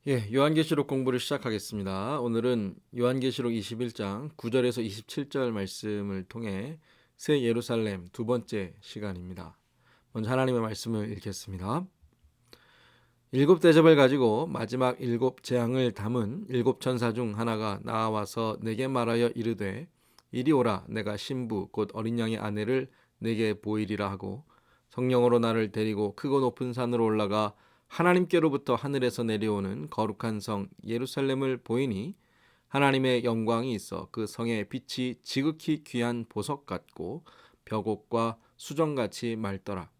요한계시록 공부를 시작하겠습니다. 오늘은 요한계시록 21장 9절에서 27절 말씀을 통해 새 예루살렘 두 번째 시간입니다. 먼저 하나님의 말씀을 읽겠습니다. 일곱 대접을 가지고 마지막 일곱 재앙을 담은 일곱 천사 중 하나가 나와서 내게 말하여 이르되 이리 오라, 내가 신부 곧 어린 양의 아내를 내게 보이리라 하고 성령으로 나를 데리고 크고 높은 산으로 올라가 하나님께로부터 하늘에서 내려오는 거룩한 성 예루살렘을 보이니 하나님의 영광이 있어 그 성의 빛이 지극히 귀한 보석 같고 벽옥과 수정같이 맑더라.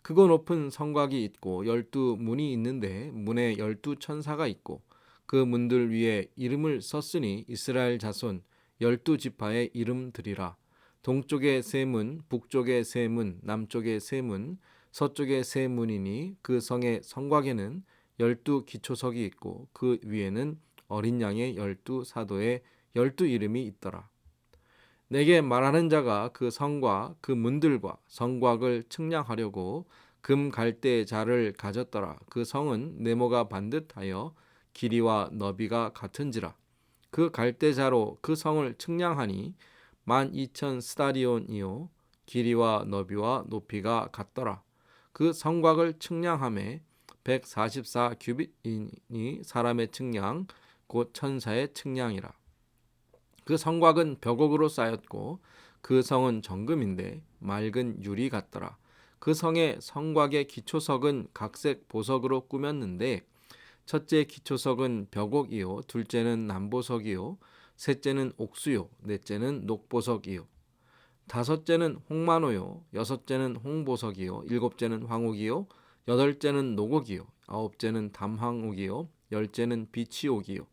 크고 높은 성곽이 있고 12문이 있는데 문에 12천사가 있고 그 문들 위에 이름을 썼으니 이스라엘 자손 12지파의 이름들이라. 동쪽의 세 문, 북쪽의 세 문, 남쪽의 세 문, 서쪽의 세 문이니 그 성의 성곽에는 12기초석이 있고 그 위에는 어린 양의 12사도의 12이름이 있더라. 내게 말하는 자가 그 성과 그 문들과 성곽을 측량하려고 금 갈대 자를 가졌더라. 그 성은 네모가 반듯하여 길이와 너비가 같은지라. 그 갈대 자로 그 성을 측량하니 12,000스타리온이요 길이와 너비와 높이가 같더라. 그 성곽을 측량함에 144 규빗이니 사람의 측량 곧 천사의 측량이라. 그 성곽은 벽옥으로 쌓였고 그 성은 정금인데 맑은 유리 같더라. 그 성의 성곽의 기초석은 각색 보석으로 꾸몄는데 첫째 기초석은 벽옥이요 둘째는 남보석이요 셋째는 옥수요 넷째는 녹보석이요 다섯째는 홍마노요 여섯째는 홍보석이요 일곱째는 황옥이요 여덟째는 녹옥이요 아홉째는 담황옥이요 열째는 비치옥이요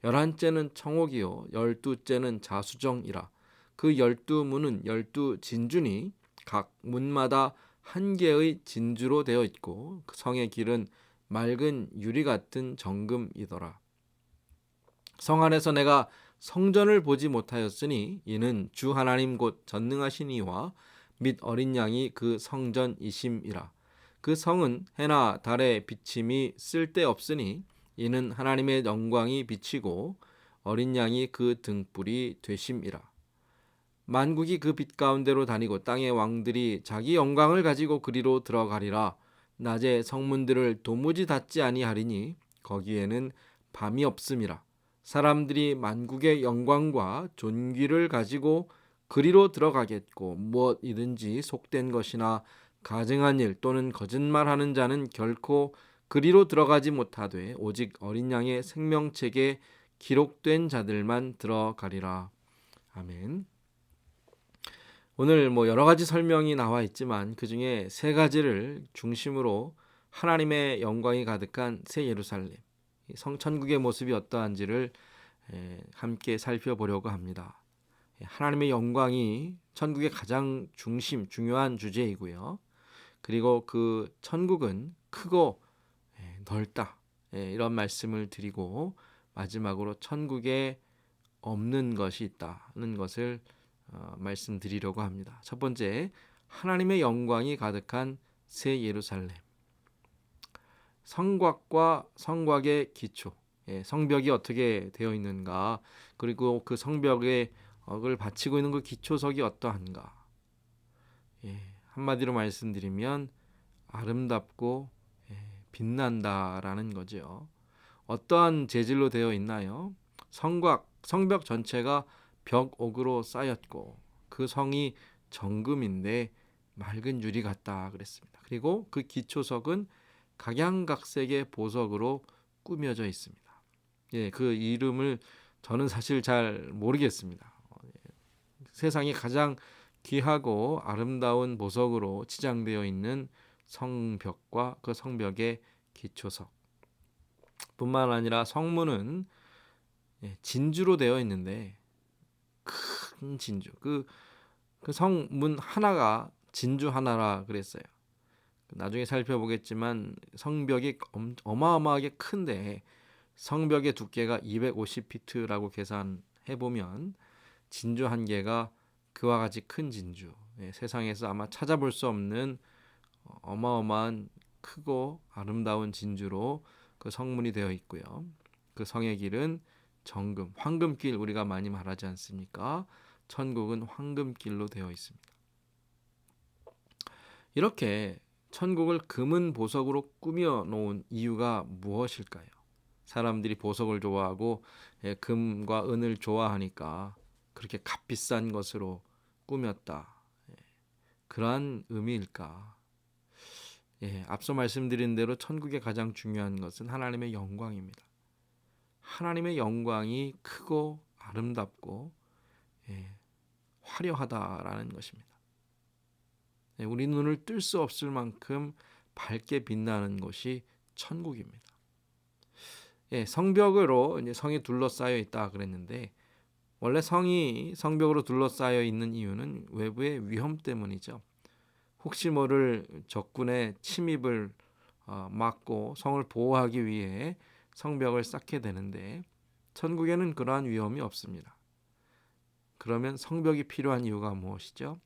열한째는 청옥이요 열두째는 자수정이라. 그 12문은 12진주니 각 문마다 한 개의 진주로 되어 있고 그 성의 길은 맑은 유리 같은 정금이더라. 성 안에서 내가 성전을 보지 못하였으니 이는 주 하나님 곧 전능하신 이와 및 어린 양이 그 성전이심이라. 그 성은 해나 달의 비침이 쓸데없으니 이는 하나님의 영광이 비치고 어린 양이 그 등불이 되심이라. 만국이 그 빛 가운데로 다니고 땅의 왕들이 자기 영광을 가지고 그리로 들어가리라. 낮에 성문들을 도무지 닫지 아니하리니 거기에는 밤이 없음이라. 사람들이 만국의 영광과 존귀를 가지고 그리로 들어가겠고 무엇이든지 속된 것이나 가증한 일 또는 거짓말하는 자는 결코 그리로 들어가지 못하되 오직 어린 양의 생명책에 기록된 자들만 들어가리라. 아멘. 오늘 여러 가지 설명이 나와 있지만 그 중에 세 가지를 중심으로 하나님의 영광이 가득한 새 예루살렘, 성천국의 모습이 어떠한지를 함께 살펴보려고 합니다. 하나님의 영광이 천국의 가장 중요한 주제이고요. 그리고 그 천국은 크고 넓다. 이런 말씀을 드리고 마지막으로 천국에 없는 것이 있다는 것을 말씀드리려고 합니다. 첫 번째, 하나님의 영광이 가득한 새 예루살렘. 성곽과 성곽의 기초, 성벽이 어떻게 되어 있는가, 그리고 그 성벽을 받치고 있는 그 기초석이 어떠한가. 한마디로 말씀드리면 아름답고 빛난다라는 거죠. 어떠한 재질로 되어 있나요? 성벽 전체가 벽옥으로 쌓였고 그 성이 정금인데 맑은 유리 같다 그랬습니다. 그리고 그 기초석은 각양각색의 보석으로 꾸며져 있습니다. 그 이름을 저는 사실 잘 모르겠습니다. 세상에 가장 귀하고 아름다운 보석으로 치장되어 있는 성벽과 그 성벽의 기초석 뿐만 아니라 성문은 진주로 되어 있는데 큰 진주, 그 성문 하나가 진주 하나라 그랬어요. 나중에 살펴보겠지만 성벽이 어마어마하게 큰데 성벽의 두께가 250피트라고 계산해 보면 진주 한 개가 그와 같이 큰 진주, 세상에서 아마 찾아볼 수 없는 어마어마한 크고 아름다운 진주로 그 그 성문이 되어 있고요. 그 성의 길은 정금, 황금길 우리가 많이 말하지 않습니까? 천국은 황금길로 되어 있습니다. 이렇게 천국을 금은 보석으로 꾸며 놓은 이유가 무엇일까요? 사람들이 보석을 좋아하고 금과 은을 좋아하니까 그렇게 값비싼 것으로 꾸몄다. 그러한 의미일까? 앞서 말씀드린 대로 천국의 가장 중요한 것은 하나님의 영광입니다. 하나님의 영광이 크고 아름답고 화려하다라는 것입니다. 우리 눈을 뜰 수 없을 만큼 밝게 빛나는 곳이 천국입니다. 성벽으로 이제 성이 둘러싸여 있다 그랬는데 원래 성이 성벽으로 둘러싸여 있는 이유는 외부의 위험 때문이죠. 혹시 모를 적군의 침입을 막고 성을 보호하기 위해 성벽을 쌓게 되는데 천국에는 그러한 위험이 없습니다. 그러면 성벽이 필요한 이유가 무엇이죠?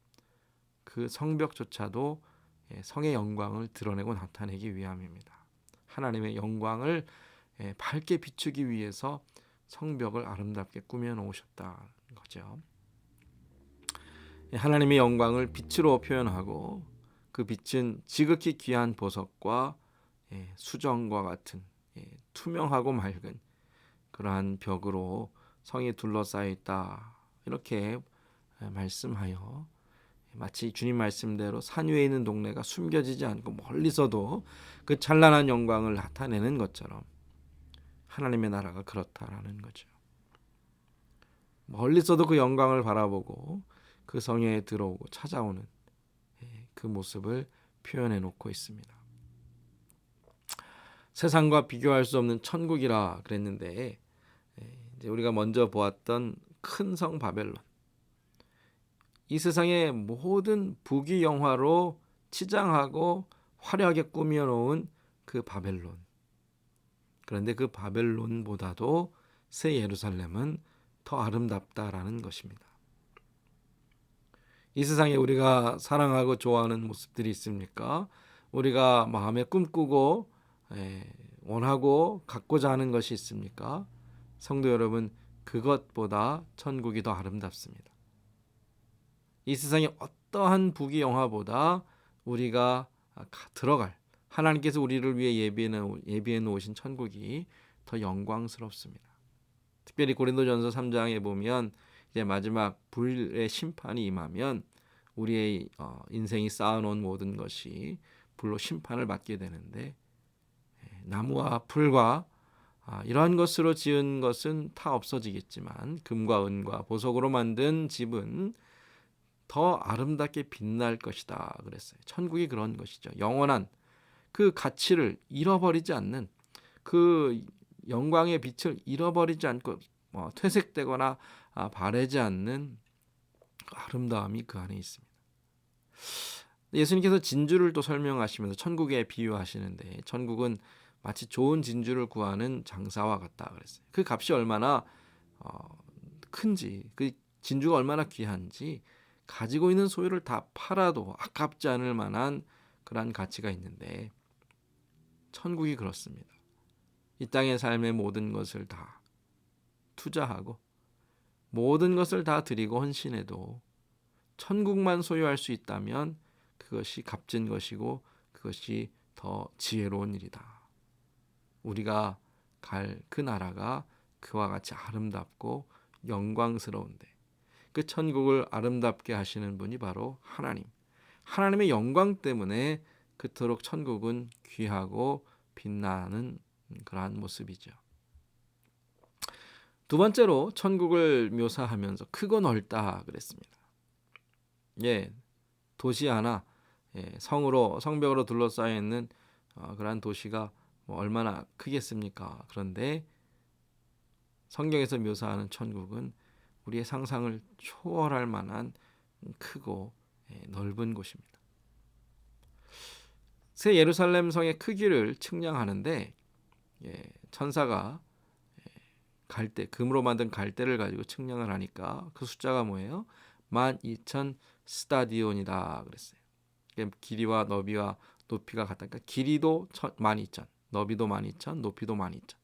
그 성벽조차도 성의 영광을 드러내고 나타내기 위함입니다. 하나님의 영광을 밝게 비추기 위해서 성벽을 아름답게 꾸며 놓으셨다는 거죠. 하나님의 영광을 빛으로 표현하고 그 빛은 지극히 귀한 보석과 수정과 같은 투명하고 맑은 그러한 벽으로 성이 둘러싸여 있다. 이렇게 말씀하여 마치 주님 말씀대로 산 위에 있는 동네가 숨겨지지 않고 멀리서도 그 찬란한 영광을 나타내는 것처럼 하나님의 나라가 그렇다라는 거죠. 멀리서도 그 영광을 바라보고 그 성에 들어오고 찾아오는 그 모습을 표현해 놓고 있습니다. 세상과 비교할 수 없는 천국이라 그랬는데 이제 우리가 먼저 보았던 큰 성 바벨론, 이 세상의 모든 부귀영화로 치장하고 화려하게 꾸며 놓은 그 바벨론. 그런데 그 바벨론보다도 새 예루살렘은 더 아름답다라는 것입니다. 이 세상에 우리가 사랑하고 좋아하는 모습들이 있습니까? 우리가 마음에 꿈꾸고 원하고 갖고자 하는 것이 있습니까? 성도 여러분, 그것보다 천국이 더 아름답습니다. 이 세상의 어떠한 부귀영화보다 우리가 들어갈 하나님께서 우리를 위해 예비해 놓으신 천국이 더 영광스럽습니다. 특별히 고린도전서 3장에 보면 이제 마지막 불의 심판이 임하면 우리의 인생이 쌓아놓은 모든 것이 불로 심판을 받게 되는데 나무와 풀과 이러한 것으로 지은 것은 다 없어지겠지만 금과 은과 보석으로 만든 집은 더 아름답게 빛날 것이다 그랬어요. 천국이 그런 것이죠. 영원한 그 가치를 잃어버리지 않는 그 영광의 빛을 잃어버리지 않고 퇴색되거나 바래지 않는 아름다움이 그 안에 있습니다. 예수님께서 진주를 또 설명하시면서 천국에 비유하시는데 천국은 마치 좋은 진주를 구하는 장사와 같다 그랬어요. 그 값이 얼마나 큰지, 그 진주가 얼마나 귀한지 가지고 있는 소유를 다 팔아도 아깝지 않을 만한 그러한 가치가 있는데 천국이 그렇습니다. 이 땅의 삶의 모든 것을 다 투자하고 모든 것을 다 드리고 헌신해도 천국만 소유할 수 있다면 그것이 값진 것이고 그것이 더 지혜로운 일이다. 우리가 갈 그 나라가 그와 같이 아름답고 영광스러운데 그 천국을 아름답게 하시는 분이 바로 하나님. 하나님의 영광 때문에 그토록 천국은 귀하고 빛나는 그러한 모습이죠. 두 번째로 천국을 묘사하면서 크고 넓다 그랬습니다. 도시 하나, 성벽으로 둘러싸여 있는 그러한 도시가 얼마나 크겠습니까? 그런데 성경에서 묘사하는 천국은 우리의 상상을 초월할 만한 크고 넓은 곳입니다. 새 예루살렘 성의 크기를 측량하는데 천사가 갈대, 금으로 만든 갈대를 가지고 측량을 하니까 그 숫자가 뭐예요? 12,000 스타디온이다 그랬어요. 길이와 너비와 높이가 같으니까 길이도 12,000, 너비도 12,000, 높이도 12,000.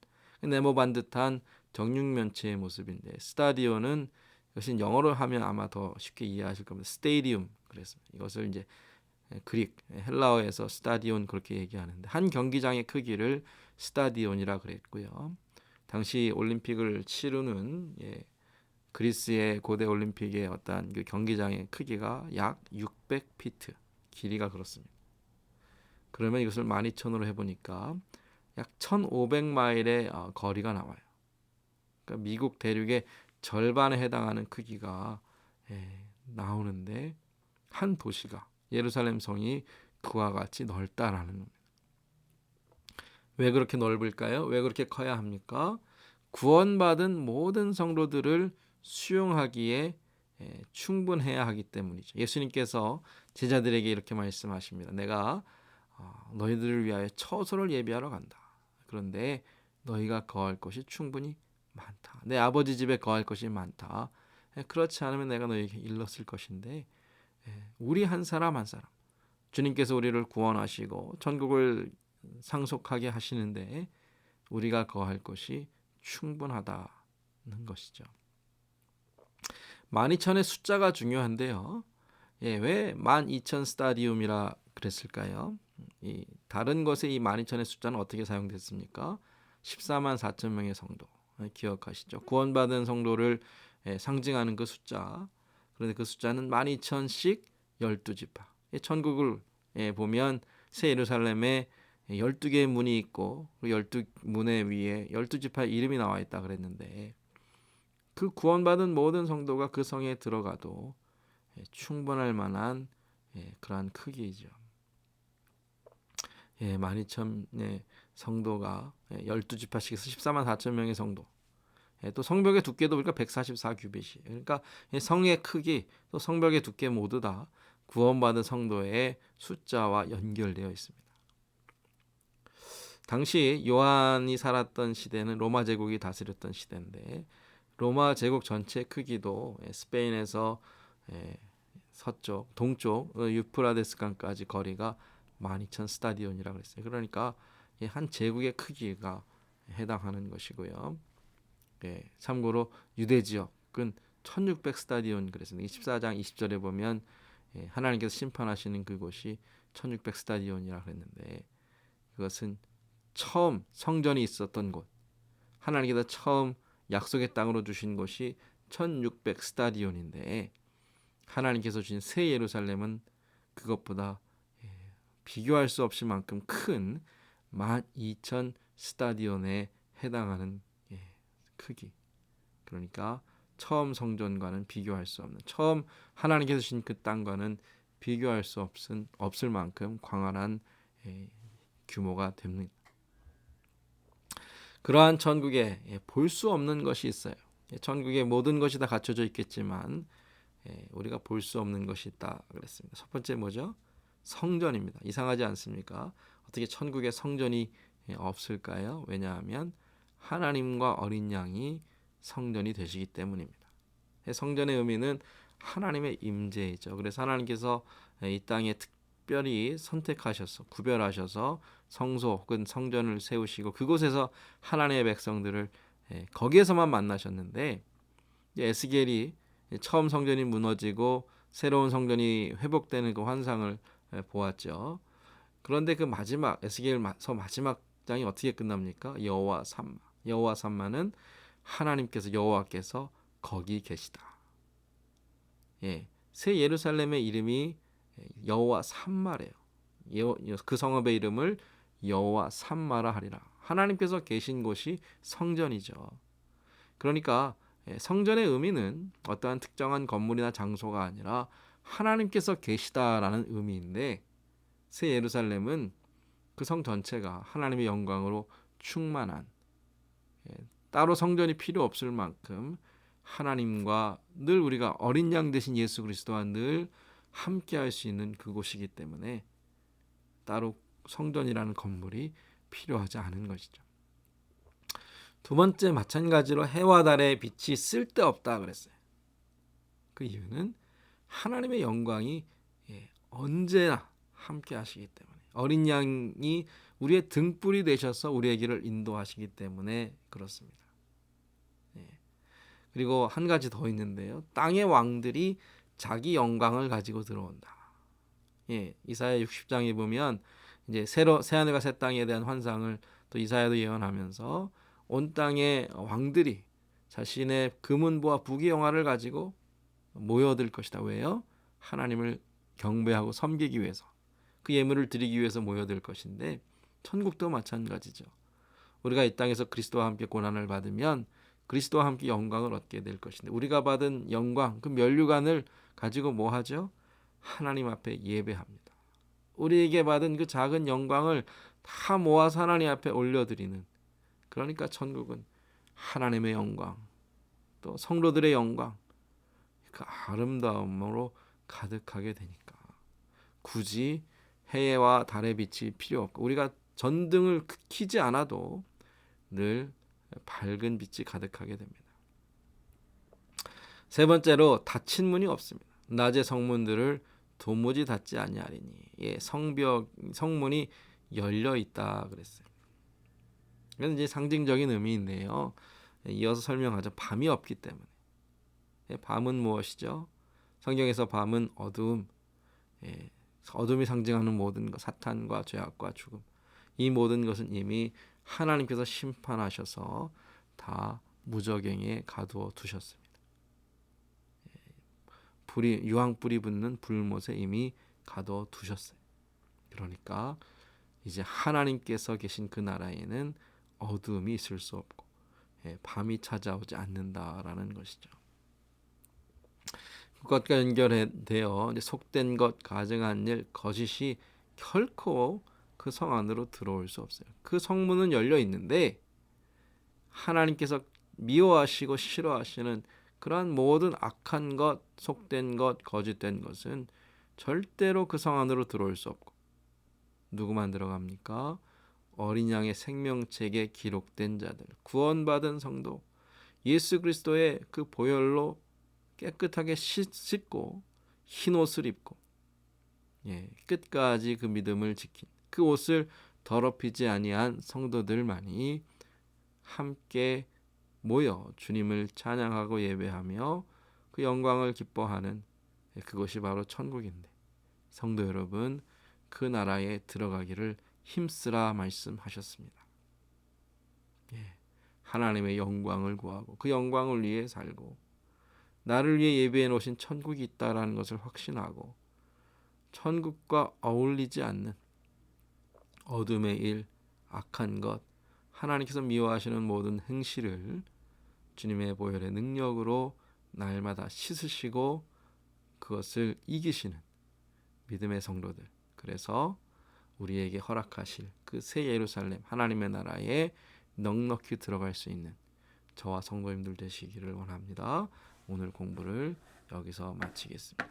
네모 반듯한 정육면체의 모습인데 스타디온은 이것은 영어로 하면 아마 더 쉽게 이해하실 겁니다. 스테디움 그랬습니다. 이것을 이제 그릭 헬라어에서 스타디온 그렇게 얘기하는데 한 경기장의 크기를 스타디온이라 그랬고요. 당시 올림픽을 치르는 그리스의 고대 올림픽의 어떠한 그 경기장의 크기가 약 600피트, 길이가 그렇습니다. 그러면 이것을 12,000으로 해보니까 약 1,500마일의 거리가 나와요. 그러니까 미국 대륙의 절반에 해당하는 크기가 나오는데 한 도시가 예루살렘 성이 그와 같이 넓다라는 겁니다. 왜 그렇게 넓을까요? 왜 그렇게 커야 합니까? 구원받은 모든 성도들을 수용하기에 충분해야 하기 때문이죠. 예수님께서 제자들에게 이렇게 말씀하십니다. 내가 너희들을 위하여 처소를 예비하러 간다. 그런데 너희가 거할 곳이 충분히 많다. 내 아버지 집에 거할 것이 많다. 그렇지 않으면 내가 너희에게 일렀을 것인데 우리 한 사람 한 사람 주님께서 우리를 구원하시고 천국을 상속하게 하시는데 우리가 거할 것이 충분하다는 것이죠. 12,000의 숫자가 중요한데요. 왜 12,000 스타디움이라 그랬을까요? 다른 것에 이 12,000의 숫자는 어떻게 사용됐습니까? 14만 4천 명의 성도 기억하시죠? 구원받은 성도를 상징하는 그 숫자. 그런데 그 숫자는 12,000씩 12지파. 천국을 보면 새 예루살렘에 12개의 문이 있고 그 12문의 위에 12지파의 이름이 나와 있다 그랬는데 그 구원받은 모든 성도가 그 성에 들어가도 충분할 만한 그러한 크기이죠. 12,000의 성도가 12지파씩 해서 14만 4천 명의 성도. 또 성벽의 두께도 보니까 144규빗이. 그러니까 성의 크기, 또 성벽의 두께 모두 다 구원받은 성도의 숫자와 연결되어 있습니다. 당시 요한이 살았던 시대는 로마 제국이 다스렸던 시대인데 로마 제국 전체 크기도 스페인에서 서쪽, 동쪽 유프라데스 강까지 거리가 12,000 스타디온이라고 했어요. 그러니까 한 제국의 크기가 해당하는 것이고요. 참고로 유대 지역은 1600 스타디온 그랬습니다. 24장 20절에 보면 하나님께서 심판하시는 그곳이 1600 스타디온이라고 했는데 그것은 처음 성전이 있었던 곳, 하나님께서 처음 약속의 땅으로 주신 곳이 1600 스타디온인데 하나님께서 주신 새 예루살렘은 그것보다 비교할 수 없을 만큼 큰 12,000 스타디온에 해당하는 크기. 그러니까 처음 성전과는 비교할 수 없는, 처음 하나님께서 주신 그 땅과는 비교할 수 없을 만큼 광활한 규모가 됩니다. 그러한 천국에 볼 수 없는 것이 있어요. 천국에 모든 것이 다 갖춰져 있겠지만 우리가 볼 수 없는 것이 있다 그랬습니다. 첫 번째 뭐죠? 성전입니다. 이상하지 않습니까? 어떻게 천국에 성전이 없을까요? 왜냐하면 하나님과 어린 양이 성전이 되시기 때문입니다. 성전의 의미는 하나님의 임재이죠. 그래서 하나님께서 이 땅에 특별히 선택하셔서 구별하셔서 성소 혹은 성전을 세우시고 그곳에서 하나님의 백성들을 거기에서만 만나셨는데 에스겔이 처음 성전이 무너지고 새로운 성전이 회복되는 그 환상을 보았죠. 그런데 그 마지막 에스겔서 마지막 장이 어떻게 끝납니까? 여호와 삼마. 여호와 삼마는 하나님께서 여호와께서 거기 계시다. 새 예루살렘의 이름이 여호와 삼마래요. 그 성읍의 이름을 여호와 삼마라 하리라. 하나님께서 계신 곳이 성전이죠. 그러니까 성전의 의미는 어떠한 특정한 건물이나 장소가 아니라 하나님께서 계시다라는 의미인데 새 예루살렘은 그 성 전체가 하나님의 영광으로 충만한 따로 성전이 필요 없을 만큼 하나님과 늘 우리가 어린 양 되신 예수 그리스도와 늘 함께 할 수 있는 그곳이기 때문에 따로 성전이라는 건물이 필요하지 않은 것이죠. 두 번째 마찬가지로 해와 달의 빛이 쓸데없다 그랬어요. 그 이유는 하나님의 영광이 언제나 함께 하시기 때문에 어린 양이 우리의 등불이 되셔서 우리의 길을 인도하시기 때문에 그렇습니다. 예. 그리고 한 가지 더 있는데요. 땅의 왕들이 자기 영광을 가지고 들어온다. 예, 이사야 60장에 보면 이제 새 하늘과 새 땅에 대한 환상을 또 이사야도 예언하면서 온 땅의 왕들이 자신의 금은보와 부귀영화를 가지고 모여들 것이다. 왜요? 하나님을 경배하고 섬기기 위해서, 그 예물을 드리기 위해서 모여들 것인데, 천국도 마찬가지죠. 우리가 이 땅에서 그리스도와 함께 고난을 받으면 그리스도와 함께 영광을 얻게 될 것인데, 우리가 받은 영광, 그 면류관을 가지고 뭐 하죠? 하나님 앞에 예배합니다. 우리에게 받은 그 작은 영광을 다 모아서 하나님 앞에 올려드리는, 그러니까 천국은 하나님의 영광, 또 성도들의 영광, 그 아름다움으로 가득하게 되니까 굳이 해와 달의 빛이 필요 없고, 우리가 전등을 켜지 않아도 늘 밝은 빛이 가득하게 됩니다. 세 번째로 닫힌 문이 없습니다. 낮의 성문들을 도무지 닫지 아니하리니, 예, 성문이 열려 있다 그랬어요. 이건 이제 상징적인 의미인데요. 이어서 설명하죠. 밤이 없기 때문에. 예, 밤은 무엇이죠? 성경에서 밤은 어두움, 예, 어둠이 상징하는 모든 것, 사탄과 죄악과 죽음, 이 모든 것은 이미 하나님께서 심판하셔서 다 무저갱에 가두어 두셨습니다. 유황불이 붙는 불못에 이미 가두어 두셨어요. 그러니까 이제 하나님께서 계신 그 나라에는 어두움이 있을 수 없고, 예, 밤이 찾아오지 않는다라는 것이죠. 그것과 연결되어 속된 것, 가증한 일, 거짓이 결코 그 성 안으로 들어올 수 없어요. 그 성문은 열려 있는데 하나님께서 미워하시고 싫어하시는 그러한 모든 악한 것, 속된 것, 거짓된 것은 절대로 그 성 안으로 들어올 수 없고, 누구만 들어갑니까? 어린 양의 생명책에 기록된 자들, 구원받은 성도, 예수 그리스도의 그 보혈로 깨끗하게 씻고 흰 옷을 입고, 예, 끝까지 그 믿음을 지킨, 그 옷을 더럽히지 아니한 성도들만이 함께 모여 주님을 찬양하고 예배하며 그 영광을 기뻐하는, 그것이 바로 천국인데, 성도 여러분, 그 나라에 들어가기를 힘쓰라 말씀하셨습니다. 예, 하나님의 영광을 구하고 그 영광을 위해 살고, 나를 위해 예배해 놓으신 천국이 있다라는 것을 확신하고, 천국과 어울리지 않는 어둠의 일, 악한 것, 하나님께서 미워하시는 모든 행실을 주님의 보혈의 능력으로 날마다 씻으시고 그것을 이기시는 믿음의 성도들, 그래서 우리에게 허락하실 그 새 예루살렘, 하나님의 나라에 넉넉히 들어갈 수 있는 저와 성도님들 되시기를 원합니다. 오늘 공부를 여기서 마치겠습니다.